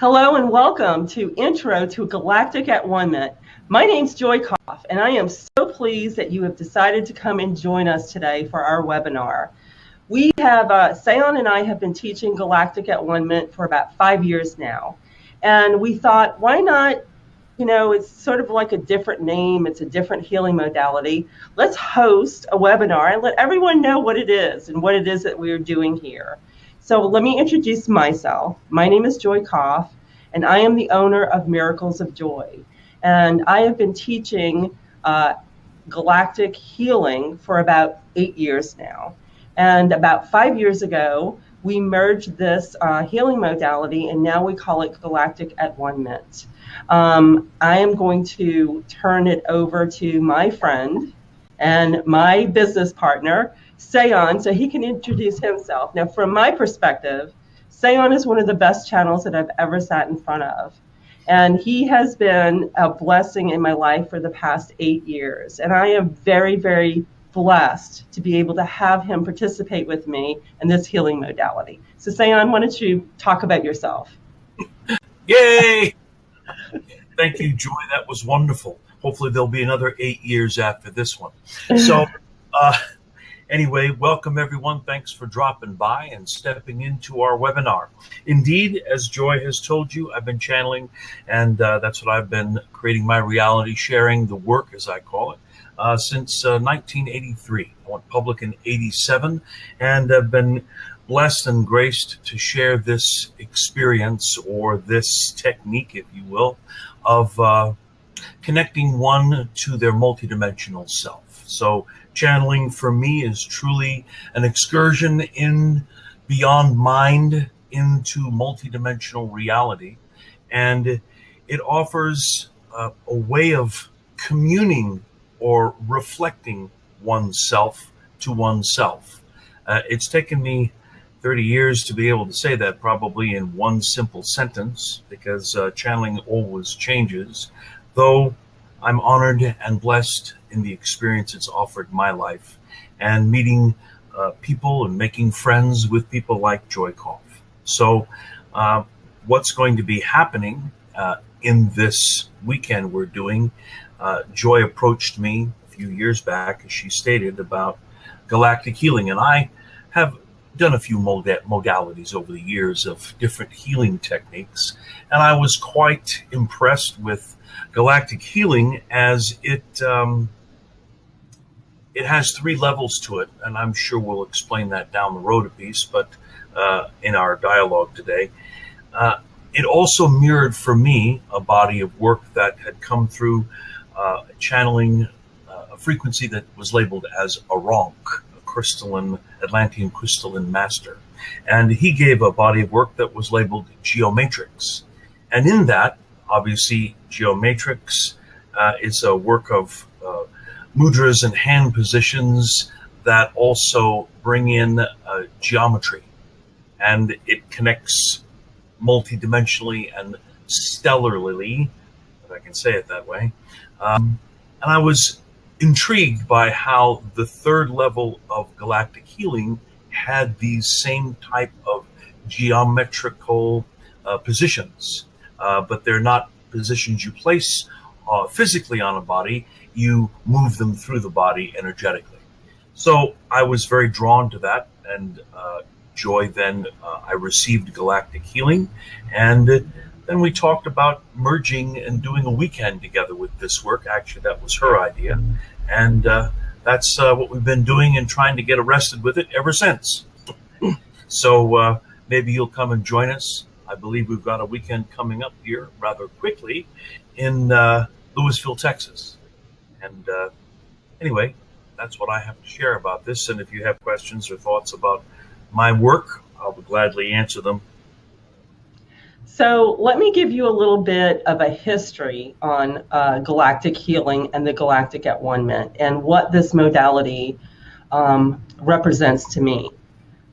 Hello and welcome to Intro to Galactic at Ment. My name's Joy Koff, and I am so pleased that you have decided to come and join us today for our webinar. We have, Seon and I have been teaching Galactic at Ment for about 5 years now. And we thought, why not, it's sort of like a different name, it's a different healing modality. Let's host a webinar and let everyone know what it is and what it is that we are doing here. So let me introduce myself. My name is Joy Koff, and I am the owner of Miracles of Joy. And I have been teaching galactic healing for about 8 years now. And about 5 years ago, we merged this healing modality, and now we call it Galactic at Ment. I am going to turn it over to my friend and my business partner, Seon, so he can introduce himself. Now, from my perspective, Seon is one of the best channels that I've ever sat in front of. And he has been a blessing in my life for the past 8 years. And I am very, very blessed to be able to have him participate with me in this healing modality. So Seon, why don't you talk about yourself? Yay! Thank you, Joy. That was wonderful. Hopefully there'll be another 8 years after this one. So, anyway, welcome everyone. Thanks for dropping by and stepping into our webinar. Indeed, as Joy has told you, I've been channeling, and that's what I've been creating my reality, sharing the work, as I call it, since 1983. I went public in 87, and I've been blessed and graced to share this experience, or this technique, if you will, of connecting one to their multidimensional self. So channeling for me is truly an excursion in beyond mind into multidimensional reality. And it offers a way of communing or reflecting oneself to oneself. It's taken me 30 years to be able to say that probably in one simple sentence, because channeling always changes, though I'm honored and blessed in the experience it's offered my life, and meeting people and making friends with people like Joy Koff. So what's going to be happening in this weekend we're doing, Joy approached me a few years back, as she stated, about galactic healing, and I have done a few modalities over the years of different healing techniques, and I was quite impressed with galactic healing, as it has 3 levels to it, and I'm sure we'll explain that down the road a piece, but in our dialogue today. It also mirrored for me a body of work that had come through channeling a frequency that was labeled as Aronk, crystalline, Atlantean crystalline master. And he gave a body of work that was labeled Geomatrix. And in that, obviously, Geomatrix is a work of mudras and hand positions that also bring in geometry. And it connects multidimensionally and stellarly, if I can say it that way. And I was intrigued by how the 3rd level of galactic healing had these same type of geometrical positions, but they're not positions you place physically on a body, you move them through the body energetically. So I was very drawn to that, and Joy, then I received galactic healing, and then we talked about merging and doing a weekend together with this work. Actually, that was her idea. And that's what we've been doing and trying to get arrested with it ever since. So maybe you'll come and join us. I believe we've got a weekend coming up here rather quickly in Louisville, Texas. And anyway, that's what I have to share about this. And if you have questions or thoughts about my work, I'll gladly answer them. So let me give you a little bit of a history on galactic healing and the Galactic at Ment and what this modality represents to me.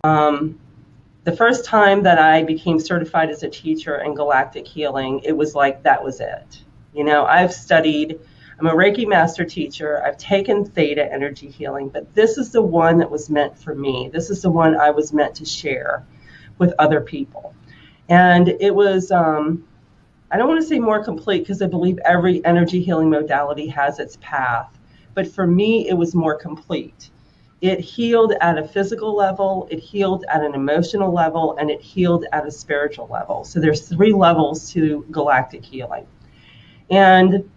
The first time that I became certified as a teacher in galactic healing, it was like that was it. I've studied, I'm a Reiki master teacher, I've taken theta energy healing, but this is the one that was meant for me. This is the one I was meant to share with other people. And it was, I don't want to say more complete because I believe every energy healing modality has its path. But for me, it was more complete. It healed at a physical level, it healed at an emotional level, and it healed at a spiritual level. So there's 3 levels to galactic healing. And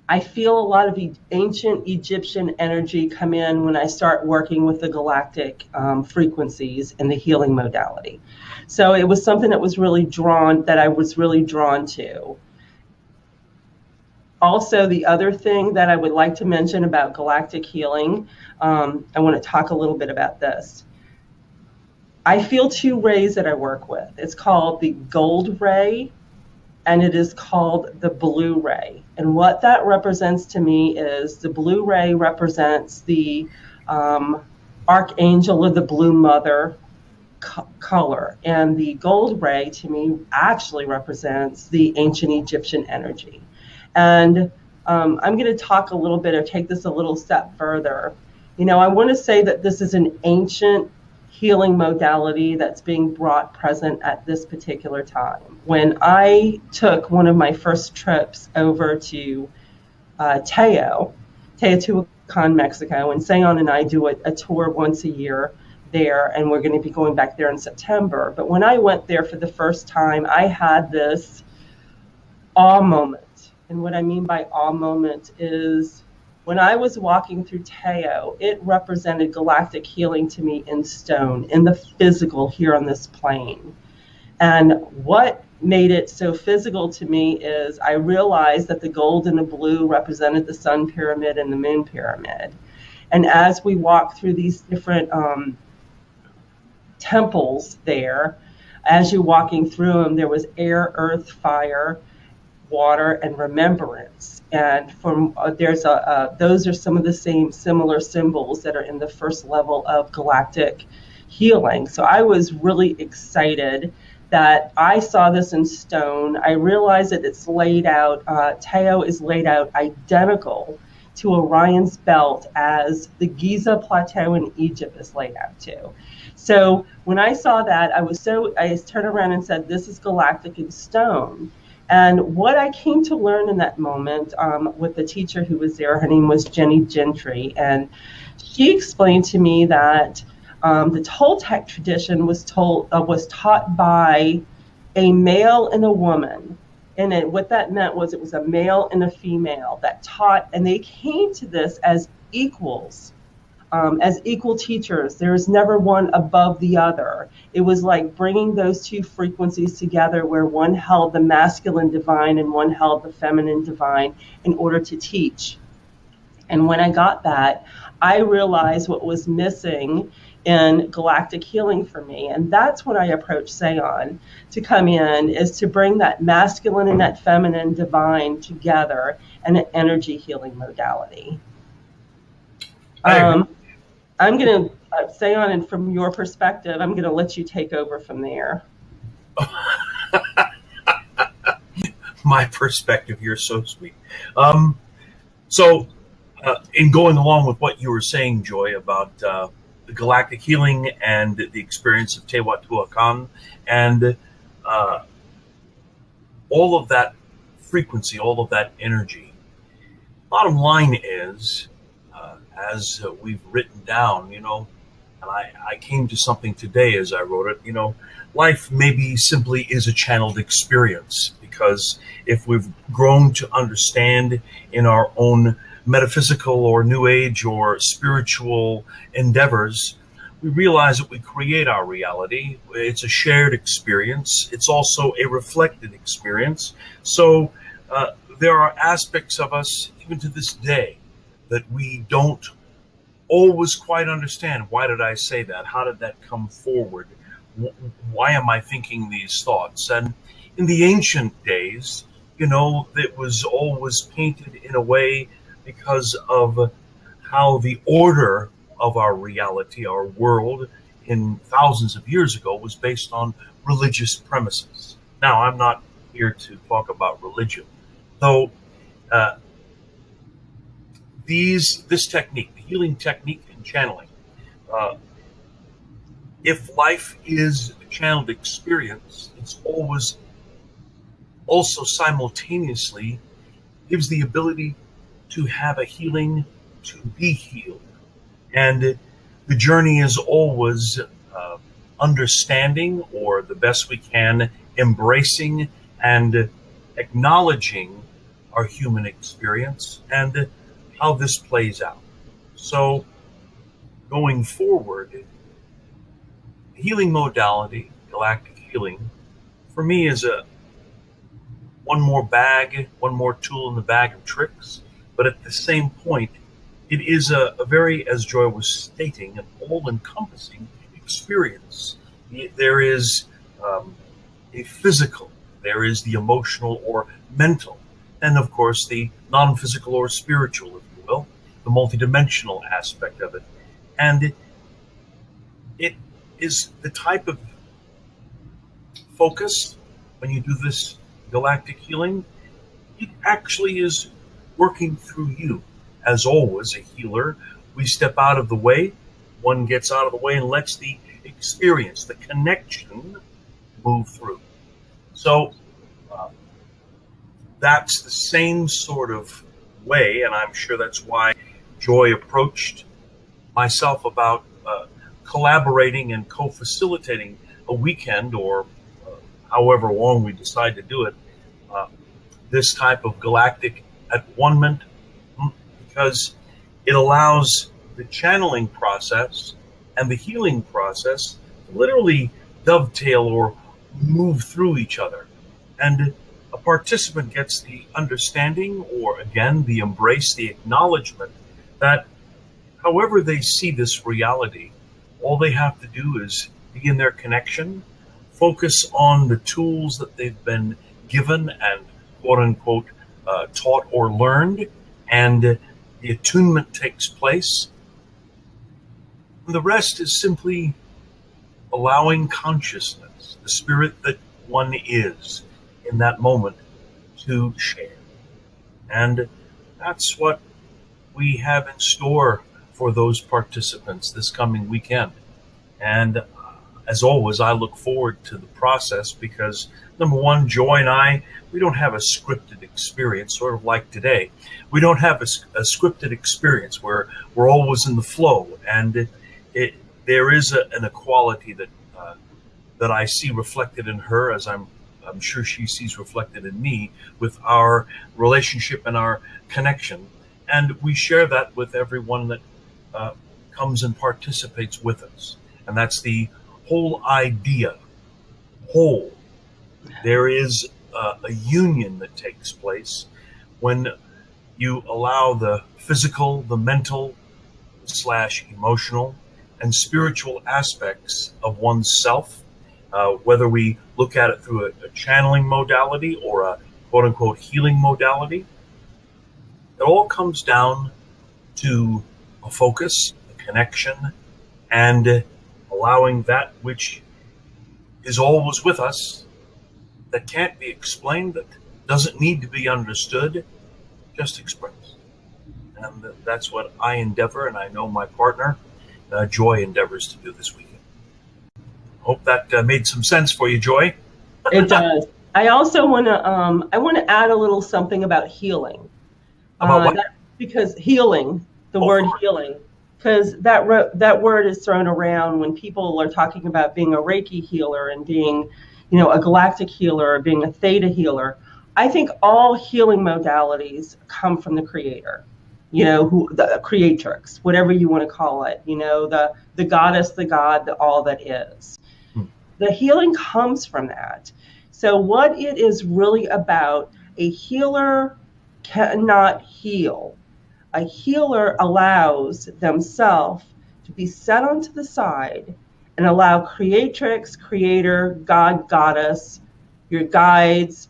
I feel a lot of ancient Egyptian energy come in when I start working with the galactic frequencies in the healing modality. So it was something that I was really drawn to. Also, the other thing that I would like to mention about galactic healing, I want to talk a little bit about this. I feel 2 rays that I work with. It's called the gold ray and it is called the blue ray. And what that represents to me is the blue ray represents the archangel of the blue mother color. And the gold ray to me actually represents the ancient Egyptian energy. And I'm going to talk a little bit or take this a little step further. I want to say that this is an ancient healing modality that's being brought present at this particular time. When I took one of my first trips over to Teotihuacan, Mexico, and Sayon and I do a tour once a year there, and we're going to be going back there in September. But when I went there for the first time, I had this awe moment. And what I mean by awe moment is when I was walking through Teo, it represented galactic healing to me in stone, in the physical here on this plane. And what made it so physical to me is I realized that the gold and the blue represented the sun pyramid and the moon pyramid. And as we walked through these different temples there, as you're walking through them, there was air, earth, fire, water, and remembrance. And those are some of the same similar symbols that are in the first level of galactic healing. So I was really excited that I saw this in stone. I realized that it's laid out, Teo is laid out identical to Orion's belt as the Giza Plateau in Egypt is laid out too. So when I saw that, I turned around and said, this is galactic in stone. And what I came to learn in that moment with the teacher who was there, her name was Jenny Gentry, and she explained to me that the Toltec tradition was taught by a male and a woman. And what that meant was it was a male and a female that taught, and they came to this as equals. As equal teachers. There was never one above the other. It was like bringing those 2 frequencies together where one held the masculine divine and one held the feminine divine in order to teach. And when I got that, I realized what was missing in galactic healing for me. And that's when I approached Sayon to come in, is to bring that masculine and that feminine divine together in an energy healing modality. I'm going to say on, and from your perspective, I'm going to let you take over from there. My perspective, you're so sweet. In going along with what you were saying, Joy, about the galactic healing and the experience of Teotihuacan and all of that frequency, all of that energy, bottom line is, as we've written down, and I came to something today as I wrote it, life maybe simply is a channeled experience, because if we've grown to understand in our own metaphysical or new age or spiritual endeavors, we realize that we create our reality. It's a shared experience. It's also a reflected experience. So there are aspects of us, even to this day, that we don't always quite understand. Why did I say that? How did that come forward? Why am I thinking these thoughts? And in the ancient days, it was always painted in a way because of how the order of our reality, our world, in thousands of years ago was based on religious premises. Now, I'm not here to talk about religion, though this technique, the healing technique and channeling, if life is channeled experience, it's always also simultaneously gives the ability to have a healing, to be healed. And the journey is always understanding, or the best we can, embracing and acknowledging our human experience and how this plays out. So, going forward, healing modality, galactic healing, for me is a one more bag, one more tool in the bag of tricks. But at the same point, it is a very, as Joy was stating, an all-encompassing experience. There is a physical, there is the emotional or mental, and of course the non-physical or spiritual, if you will, the multidimensional aspect of it. And it is the type of focus when you do this galactic healing, it actually is working through you. As always, a healer, we step out of the way, one gets out of the way and lets the experience, the connection, move through. So that's the same sort of way, and I'm sure that's why Joy approached myself about collaborating and co-facilitating a weekend, or however long we decide to do it, this type of galactic at one Ment, because it allows the channeling process and the healing process to literally dovetail or move through each other. And a participant gets the understanding, or again, the embrace, the acknowledgement that however they see this reality, all they have to do is begin their connection, focus on the tools that they've been given and quote unquote taught or learned, and the attunement takes place. And the rest is simply allowing consciousness, the spirit that one is in that moment, to share. And that's what we have in store for those participants this coming weekend. And as always, I look forward to the process because, number one, Joy and I, we don't have a scripted experience, sort of like today. We don't have a scripted experience where we're always in the flow. And there is an equality that I see reflected in her, as I'm sure she sees reflected in me, with our relationship and our connection. And we share that with everyone that comes and participates with us. And that's the whole idea. Whole. There is a union that takes place when you allow the physical, the mental / emotional and spiritual aspects of oneself, whether we look at it through a channeling modality or a quote unquote healing modality. It all comes down to a focus, a connection, and allowing that which is always with us, that can't be explained, that doesn't need to be understood, just express. And that's what I endeavor, and I know my partner, Joy, endeavors to do this weekend. Hope that made some sense for you, Joy. It does. I also want to add a little something about healing. About what? Because healing, the word healing, because that word is thrown around when people are talking about being a Reiki healer and being, a galactic healer or being a theta healer. I think all healing modalities come from the creator, the creatrix, whatever you want to call it, the goddess, the god, all that is. The healing comes from that. So what it is really about, a healer cannot heal. A healer allows themselves to be set onto the side and allow creatrix, creator, god, goddess, your guides,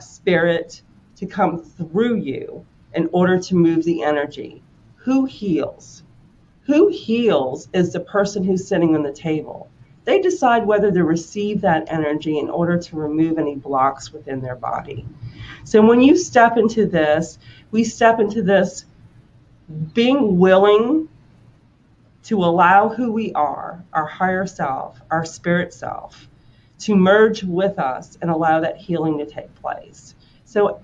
spirit to come through you in order to move the energy. Who heals? Who heals is the person who's sitting on the table. They decide whether to receive that energy in order to remove any blocks within their body. So when you step into this, we step into this being willing to allow who we are, our higher self, our spirit self, to merge with us and allow that healing to take place. So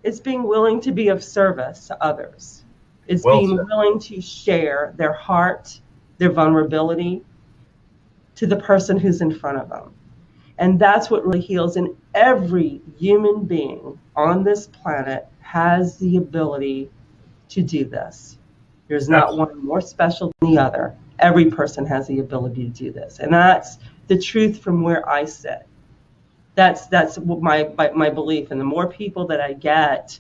it's being willing to be of service to others. It's Well being said. willing to share their heart, their vulnerability to the person who's in front of them. And that's what really heals. And every human being on this planet has the ability to do this. There's not one more special than the other. Every person has the ability to do this. And that's the truth from where I sit. That's my belief. And the more people that I get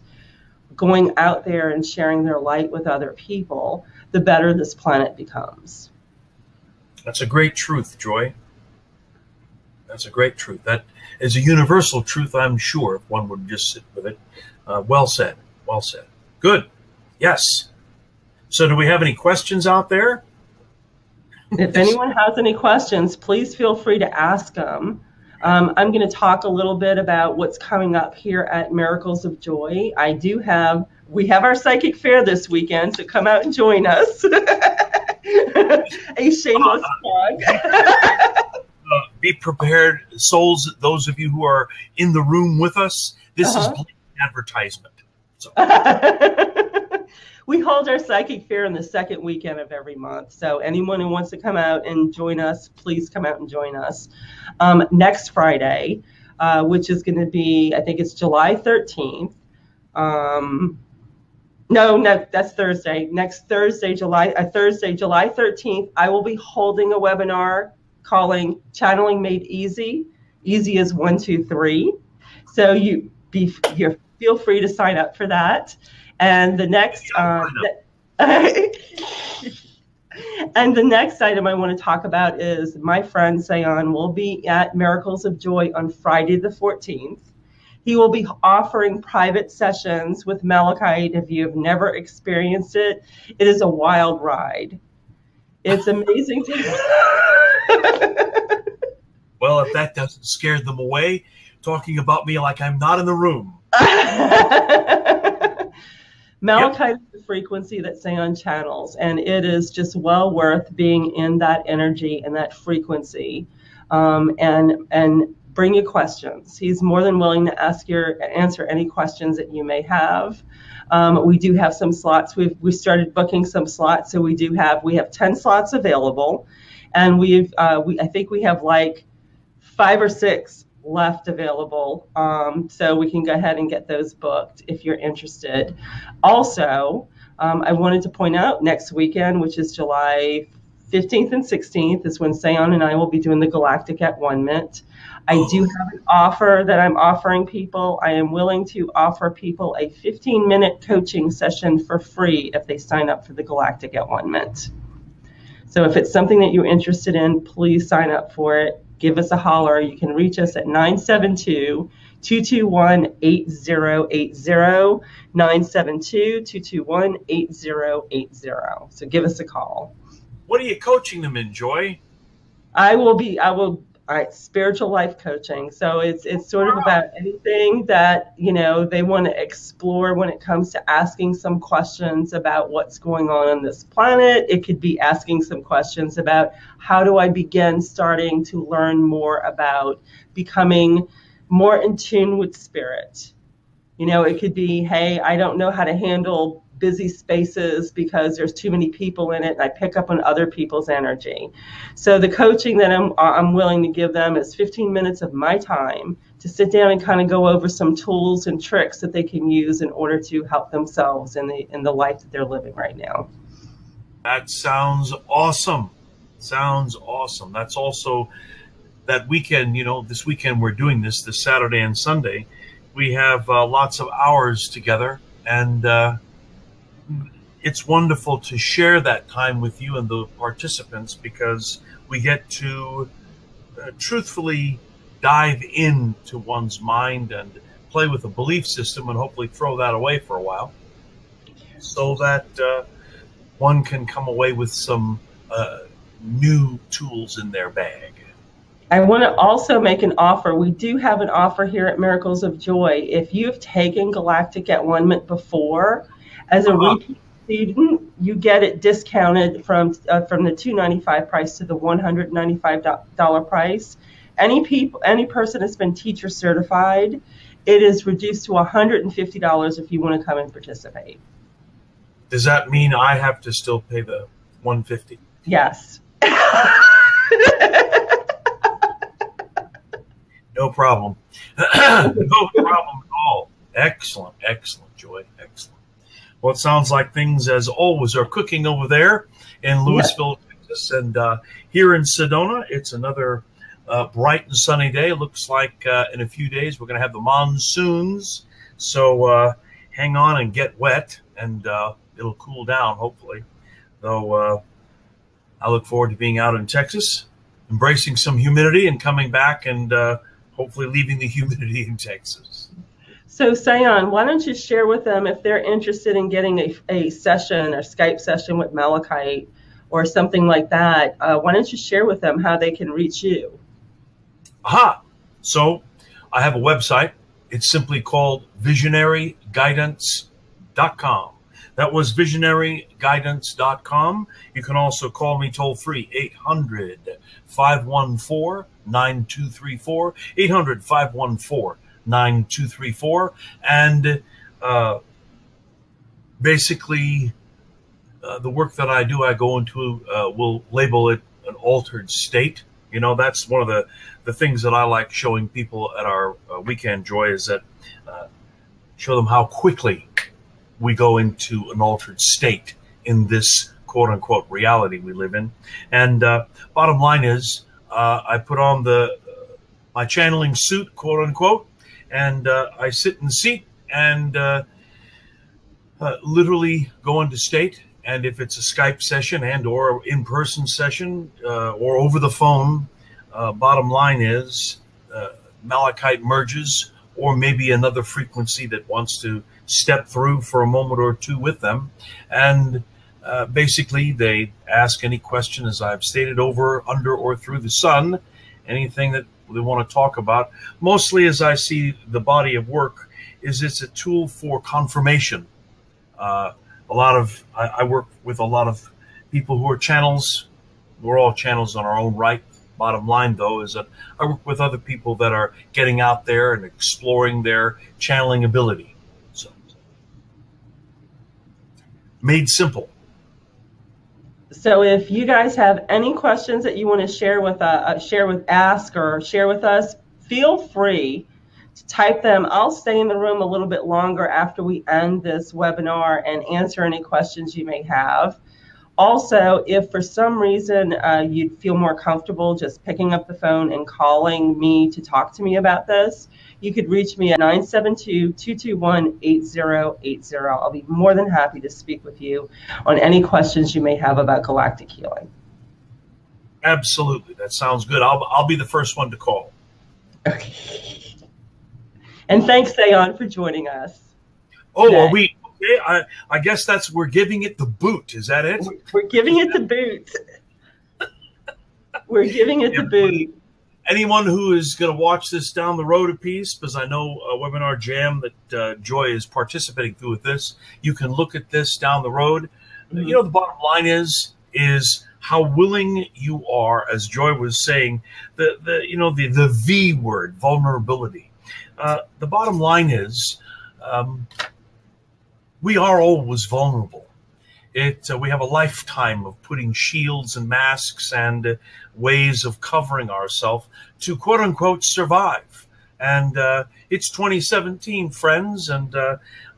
going out there and sharing their light with other people, the better this planet becomes. That's a great truth, Joy. That's a great truth. That is a universal truth, I'm sure, if one would just sit with it. Well said. Well said. Good. Yes. So do we have any questions out there? If anyone has any questions, please feel free to ask them. I'm going to talk a little bit about what's coming up here at Miracles of Joy. We have our psychic fair this weekend, so come out and join us. A shameless plug. Be prepared, souls, those of you who are in the room with us. This is blatant advertisement. So. We hold our psychic fair in the second weekend of every month. So anyone who wants to come out and join us, please come out and join us. Next Friday, which is going to be, I think it's July 13th. No, that's Thursday. Next Thursday, July 13th, I will be holding a webinar calling Channeling Made Easy. Easy is 1, 2, 3. So you feel free to sign up for that. And the next and the next item I want to talk about is my friend Sayan will be at Miracles of Joy on Friday the 14th. He will be offering private sessions with Malachite. If you have never experienced it, it is a wild ride. It's amazing Well, if that doesn't scare them away, talking about me like I'm not in the room. Malachite is the frequency that Sayan channels, and it is just well worth being in that energy and that frequency, and bring your questions. He's more than willing to answer any questions that you may have. We do have some slots. We started booking some slots, so we have 10 slots available, and I think we have like 5 or 6 left available, so we can go ahead and get those booked if you're interested. Also, I wanted to point out next weekend, which is July 15th and 16th, is when Sayan and I will be doing the Galactic at Ment. I do have an offer that I'm offering people. I am willing to offer people a 15-minute coaching session for free if they sign up for the Galactic at Ment. So if it's something that you're interested in, please sign up for it. Give us a holler. You can reach us at 972-221-8080, 972-221-8080. So give us a call. What are you coaching them in, Joy? Spiritual life coaching. So it's sort of about anything that, they want to explore when it comes to asking some questions about what's going on this planet. It could be asking some questions about how do I begin starting to learn more about becoming more in tune with spirit. It could be, hey, I don't know how to handle busy spaces because there's too many people in it and I pick up on other people's energy. So the coaching that I'm willing to give them is 15 minutes of my time to sit down and kind of go over some tools and tricks that they can use in order to help themselves in the life that they're living right now. That sounds awesome. Sounds awesome. That's also that weekend, this weekend we're doing this Saturday and Sunday. We have lots of hours together, and it's wonderful to share that time with you and the participants because we get to truthfully dive into one's mind and play with a belief system and hopefully throw that away for a while so that one can come away with some new tools in their bag. I want to also make an offer. We do have an offer here at Miracles of Joy. If you've taken Galactic at Ment before, as a repeat student, you get it discounted from the $295 price to the $195 price. Any person that's been teacher certified, it is reduced to $150 if you want to come and participate. Does that mean I have to still pay the $150? Yes. No problem. No problem at all. Excellent, excellent, Joy, excellent. Well, it sounds like things, as always, are cooking over there in Louisville, Texas. And here in Sedona, it's another bright and sunny day. It looks like in a few days we're going to have the monsoons. So hang on and get wet, and it'll cool down, hopefully. Though I look forward to being out in Texas, embracing some humidity and coming back and hopefully leaving the humidity in Texas. So, Sayon, why don't you share with them if they're interested in getting a session or Skype session with Malachite or something like that? Why don't you share with them how they can reach you? Aha! So I have a website. It's simply called visionaryguidance.com. That was visionaryguidance.com. You can also call me toll free, 800-514-9234, 800-514-9234. And basically, the work that I do, I go into, we'll label it an altered state. You know, that's one of the things that I like showing people at our weekend, Joy, is that show them how quickly we go into an altered state in this quote-unquote reality we live in. And bottom line is, I put on my channeling suit, quote-unquote, and I sit in the seat and literally go into state. And if it's a Skype session and or in-person session or over the phone, bottom line is Malachite merges, or maybe another frequency that wants to step through for a moment or two with them. And basically, they ask any question, as I've stated, over, under, or through the sun, anything that they want to talk about. Mostly, as I see the body of work, is it's a tool for confirmation. I work with a lot of people who are channels. We're all channels on our own right. Bottom line, though, is that I work with other people that are getting out there and exploring their channeling ability. So, made simple. So if you guys have any questions that you want to share with us, share with us, feel free to type them. I'll stay in the room a little bit longer after we end this webinar and answer any questions you may have. Also, if for some reason you'd feel more comfortable just picking up the phone and calling me to talk to me about this, you could reach me at 972-221-8080. I'll be more than happy to speak with you on any questions you may have about galactic healing. Absolutely. That sounds good. I'll be the first one to call. Okay. And thanks, Sayon, for joining us. Oh, today. Are we? Okay, I guess we're giving it the boot. Is that it? We're giving it the boot. We're giving it the boot. Anyone who is going to watch this down the road a piece, because I know a webinar jam that Joy is participating through with this, you can look at this down the road. Mm-hmm. You know, the bottom line is how willing you are, as Joy was saying, the V word, vulnerability. The bottom line is, we are always vulnerable. We have a lifetime of putting shields and masks and ways of covering ourselves to quote unquote survive. And it's 2017, friends, and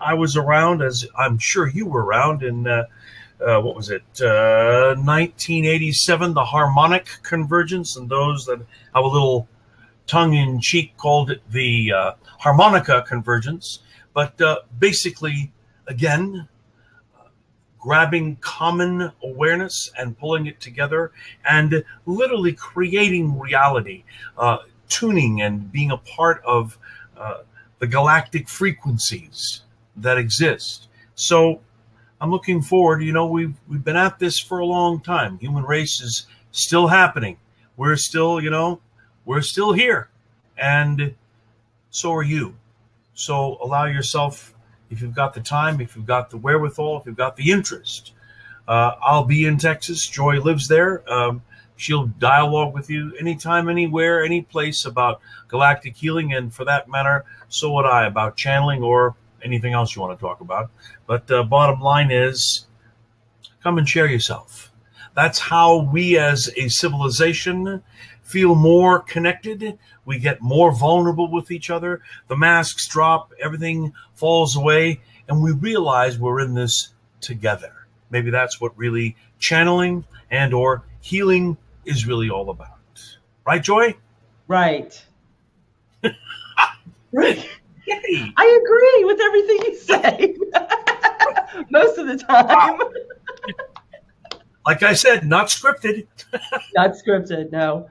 I was around, as I'm sure you were around, in 1987, the harmonic convergence, and those that have a little tongue-in-cheek called it the harmonica convergence. But basically, again, grabbing common awareness and pulling it together and literally creating reality, tuning and being a part of the galactic frequencies that exist. So I'm looking forward. You know, we've been at this for a long time. Human race is still happening. We're still here, and so are you. So allow yourself, if you've got the time, if you've got the wherewithal, if you've got the interest. I'll be in Texas. Joy lives there. She'll dialogue with you anytime, anywhere, any place about galactic healing, and for that matter, so would I about channeling or anything else you want to talk about. But bottom line is, come and share yourself. That's how we as a civilization feel more connected. We get more vulnerable with each other. The masks drop, everything falls away, and we realize we're in this together. Maybe that's what really channeling and or healing is really all about. Right, Joy? Right. Right. Yay. I agree with everything you say. Most of the time. Wow. Like I said, not scripted. Not scripted, no.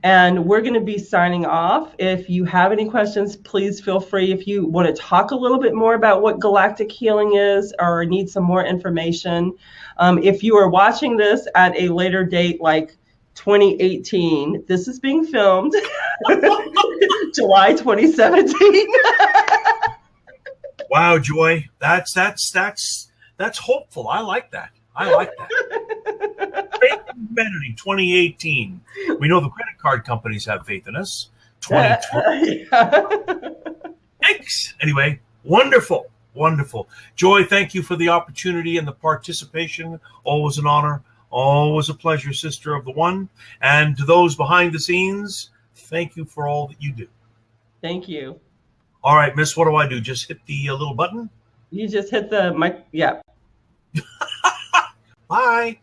And we're going to be signing off. If you have any questions, please feel free. If you want to talk a little bit more about what galactic healing is or need some more information, if you are watching this at a later date, like 2018, this is being filmed July 2017. Wow, Joy, that's hopeful. I like that. Faith in Humanity 2018. We know the credit card companies have faith in us. 2020. Thanks. Anyway, wonderful. Joy, thank you for the opportunity and the participation. Always an honor. Always a pleasure, sister of the one. And to those behind the scenes, thank you for all that you do. Thank you. All right, miss, what do I do? Just hit the little button? You just hit the mic. Yeah. Bye.